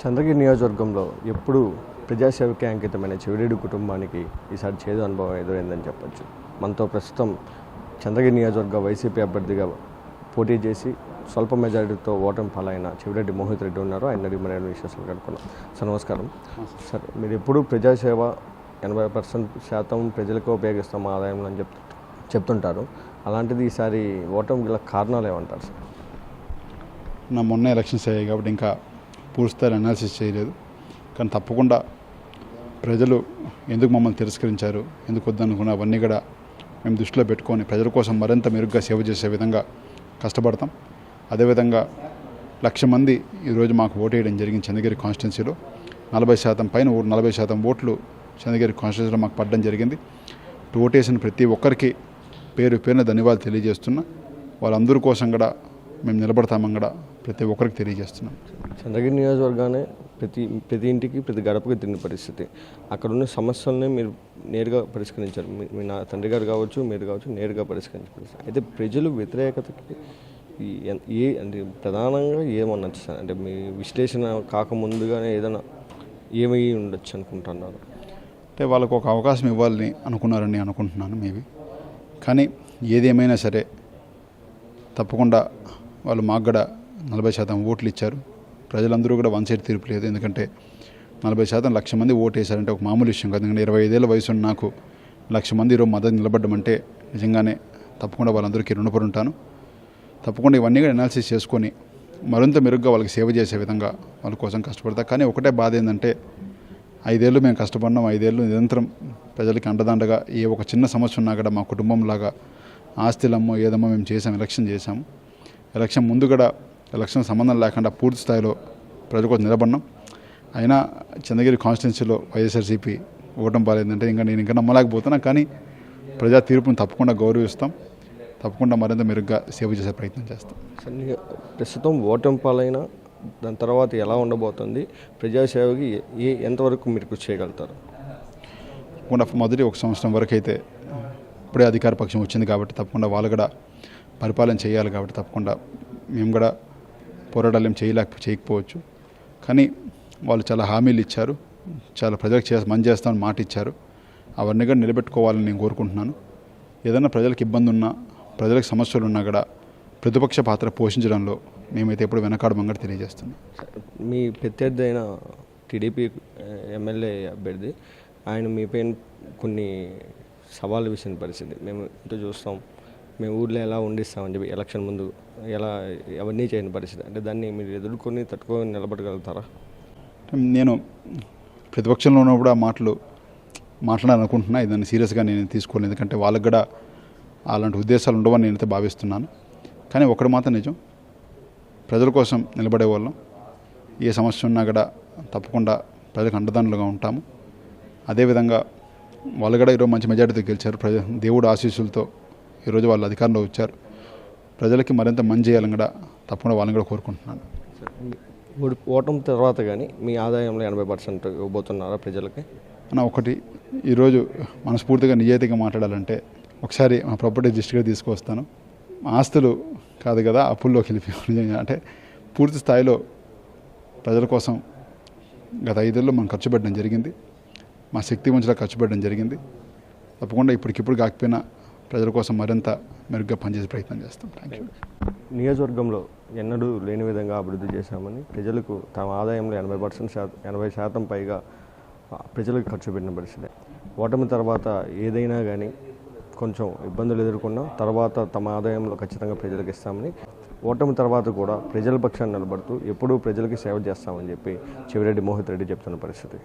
చంద్రగిరి నియోజకవర్గంలో ఎప్పుడు ప్రజాసేవకే అంకితమైన చెవిరెడ్డి కుటుంబానికి ఈసారి చేదు అనుభవం ఎదురైందని చెప్పొచ్చు. మనతో ప్రస్తుతం చంద్రగిరి నియోజకవర్గ వైసీపీ అభ్యర్థిగా పోటీ చేసి స్వల్ప మెజారిటీతో ఓటమి పాలైన చెవిరెడ్డి మోహిత్ రెడ్డి ఉన్నారు. ఆయన అడిగి మరిన్ని విశేషాలు కనుక్కున్నాం. సార్ నమస్కారం. సార్, మీరు ఎప్పుడు ప్రజాసేవ 80% ప్రజలకు ఉపయోగిస్తాం ఆదాయంలో అని చెప్తుంటారు. అలాంటిది ఈసారి ఓటమి గల కారణాలు ఏమంటారు సార్? మొన్న ఎలక్షన్స్ అయ్యాయి కాబట్టి ఇంకా పూర్తిస్థాయి అనాలిసిస్ చేయలేదు. కానీ తప్పకుండా ప్రజలు ఎందుకు మమ్మల్ని తిరస్కరించారు, ఎందుకు వద్దనుకున్నా అవన్నీ కూడా మేము దృష్టిలో పెట్టుకొని ప్రజల కోసం మరింత మెరుగ్గా సేవ చేసే విధంగా కష్టపడతాం. అదేవిధంగా 1,00,000 మంది ఈరోజు మాకు ఓటు వేయడం జరిగింది. చంద్రగిరి కాన్స్టిట్యున్సీలో 40% పైన 40% ఓట్లు చంద్రగిరి కాన్స్టిట్యున్సీలో మాకు పడడం జరిగింది. ఓటు వేసిన ప్రతి ఒక్కరికి పేరున ధన్యవాదాలు తెలియజేస్తున్నా. వాళ్ళందరి కోసం కూడా మేము నిలబడతామని కూడా ప్రతి ఒక్కరికి తెలియజేస్తున్నాం. చంద్రగిరి నియోజకవర్గానే ప్రతి ఇంటికి ప్రతి గడపకి తిన్న పరిస్థితి. అక్కడ ఉన్న సమస్యలనే మీరు నేరుగా పరిష్కరించారు. మీ నా తండ్రి గారు కావచ్చు, మీరు కావచ్చు, నేరుగా పరిష్కరించారు. అయితే ప్రజలు వ్యతిరేకతకి అంటే ప్రధానంగా ఏమనొచ్చు సార్? అంటే మీ విశ్లేషణ కాకముందుగానే ఏదైనా ఏమై ఉండొచ్చు అనుకుంటున్నారు? అంటే వాళ్ళకు ఒక అవకాశం ఇవ్వాలని అనుకున్నారని అనుకుంటున్నాను మేబీ. కానీ ఏదేమైనా సరే తప్పకుండా వాళ్ళు మాకు కూడా 40% ఓట్లు ఇచ్చారు. ప్రజలందరూ కూడా వన్ సైడ్ తీర్పు లేదు. ఎందుకంటే 40% 1,00,000 మంది ఓటు వేశారంటే ఒక మామూలు విషయం కాదు. ఎందుకంటే 25 ఏళ్ళ వయసు ఉన్న నాకు 1,00,000 మంది ఈరోజు మద్దతు నిలబడ్డమంటే నిజంగానే తప్పకుండా వాళ్ళందరికీ రుణపడి ఉంటాను. తప్పకుండా ఇవన్నీ కూడా అనాలిసిస్ చేసుకొని మరింత మెరుగ్గా వాళ్ళకి సేవ చేసే విధంగా వాళ్ళ కోసం కష్టపడతా. కానీ ఒకటే బాధ ఏంటంటే 5 ఏళ్ళు మేము కష్టపడినాం. 5 ఏళ్ళు నిరంతరం ప్రజలకి అండదండగా ఏ ఒక చిన్న సమస్య ఉన్నా కూడా మా కుటుంబంలాగా ఆస్తిలమ్మో ఏదమ్మో మేము చేసాం, ఎలక్షన్ చేశాము. ఎలక్షన్ ముందు కూడా ఎలక్షన్ సంబంధం లేకుండా పూర్తి స్థాయిలో ప్రజల కోసం నిలబడినాం. అయినా చంద్రగిరి కాన్స్టిట్యున్సీలో వైఎస్ఆర్సీపీ ఓటమి పాలేదంటే నేను ఇంకా నమ్మలేకపోతున్నా. కానీ ప్రజా తీర్పును తప్పకుండా గౌరవిస్తాం. తప్పకుండా మరింత మెరుగ్గా సేవ చేసే ప్రయత్నం చేస్తాం. ప్రస్తుతం ఓటమి పాలైన దాని తర్వాత ఎలా ఉండబోతుంది? ప్రజాసేవకి ఎంతవరకు మీరు కృషి చేయగలుగుతారు? మొదటి 1 సంవత్సరం వరకు అయితే ఇప్పుడే అధికార పక్షం వచ్చింది కాబట్టి తప్పకుండా వాళ్ళు కూడా పరిపాలన చేయాలి. కాబట్టి తప్పకుండా మేము కూడా పోరాటాలు ఏం చేయకపోవచ్చు. కానీ వాళ్ళు చాలా హామీలు ఇచ్చారు, చాలా ప్రజలకు మంచి చేస్తామని మాట ఇచ్చారు. అవన్నీ కూడా నిలబెట్టుకోవాలని నేను కోరుకుంటున్నాను. ఏదైనా ప్రజలకు ఇబ్బంది ఉన్నా, ప్రజలకు సమస్యలు ఉన్నా కూడా ప్రతిపక్ష పాత్ర పోషించడంలో మేమైతే ఎప్పుడు వెనకాడమని తెలియజేస్తున్నాం. మీ ప్రత్యర్థి అయిన టీడీపీ ఎమ్మెల్యే అభ్యర్థి ఆయన మీపై కొన్ని సవాళ్ళు విసిన పరిస్థితి మేము ఇంటూ చూస్తాం, మేము ఊళ్ళో ఎలా ఉండిస్తామని చెప్పి ఎలక్షన్ ముందు ఎలా అవన్నీ చేయని పరిస్థితి. అంటే దాన్ని మీరు ఎదుర్కొని తట్టుకొని నిలబడగలుగుతారా? నేను ప్రతిపక్షంలో ఉన్నప్పుడు ఆ మాటలు మాట్లాడాలనుకుంటున్నా. దాన్ని సీరియస్గా నేను తీసుకోలేదు. ఎందుకంటే వాళ్ళకి కూడా అలాంటి ఉద్దేశాలు ఉండవని నేనైతే భావిస్తున్నాను. కానీ ఒకటి మాత్రం నిజం, ప్రజల కోసం నిలబడే వాళ్ళం. ఏ సమస్య ఉన్నా కూడా తప్పకుండా ప్రజలకు అండదండలుగా ఉంటాము. అదేవిధంగా వాళ్ళు కూడా ఈరోజు మంచి మెజార్టీతో గెలిచారు. దేవుడు ఆశీస్సులతో ఈరోజు వాళ్ళు అధికారంలో వచ్చారు. ప్రజలకి మరింత మంచి చేయాలని కూడా తప్పకుండా వాళ్ళని కూడా కోరుకుంటున్నాను. ఓటమి తర్వాత కానీ మీ ఆదాయంలో 80% ఇవ్వబోతున్నారా ప్రజలకి? ఒకటి ఈరోజు మనస్ఫూర్తిగా నిజాయితీగా మాట్లాడాలంటే ఒకసారి మా ప్రాపర్టీ దృష్టిగా తీసుకొస్తాను. ఆస్తులు కాదు కదా, అప్పుల్లోకి వెళ్ళిపోయి అంటే పూర్తి స్థాయిలో ప్రజల కోసం గత 5 ఏళ్ళలో మనం ఖర్చు పెట్టడం జరిగింది. మా శక్తి వంచలా ఖర్చు పెట్టడం జరిగింది. తప్పకుండా ఇప్పటికిప్పుడు కాకపోయినా ప్రజల కోసం మరింత మెరుగ్గా పనిచేసే ప్రయత్నం చేస్తాం. Thank you. నియోజకవర్గంలో ఎన్నడూ లేని విధంగా అభివృద్ధి చేశామని ప్రజలకు తమ ఆదాయంలో 80% పైగా ప్రజలకు ఖర్చు పెట్టిన పరిస్థితి. ఓటమి తర్వాత ఏదైనా కానీ కొంచెం ఇబ్బందులు ఎదుర్కొన్నా తర్వాత తమ ఆదాయంలో ఖచ్చితంగా ప్రజలకు ఇస్తామని, ఓటమి తర్వాత కూడా ప్రజల పక్షాన్ని నిలబడుతూ ఎప్పుడూ ప్రజలకి సేవ చేస్తామని చెప్పి చెవిరెడ్డి మోహిత్ రెడ్డి చెప్తున్న పరిస్థితి.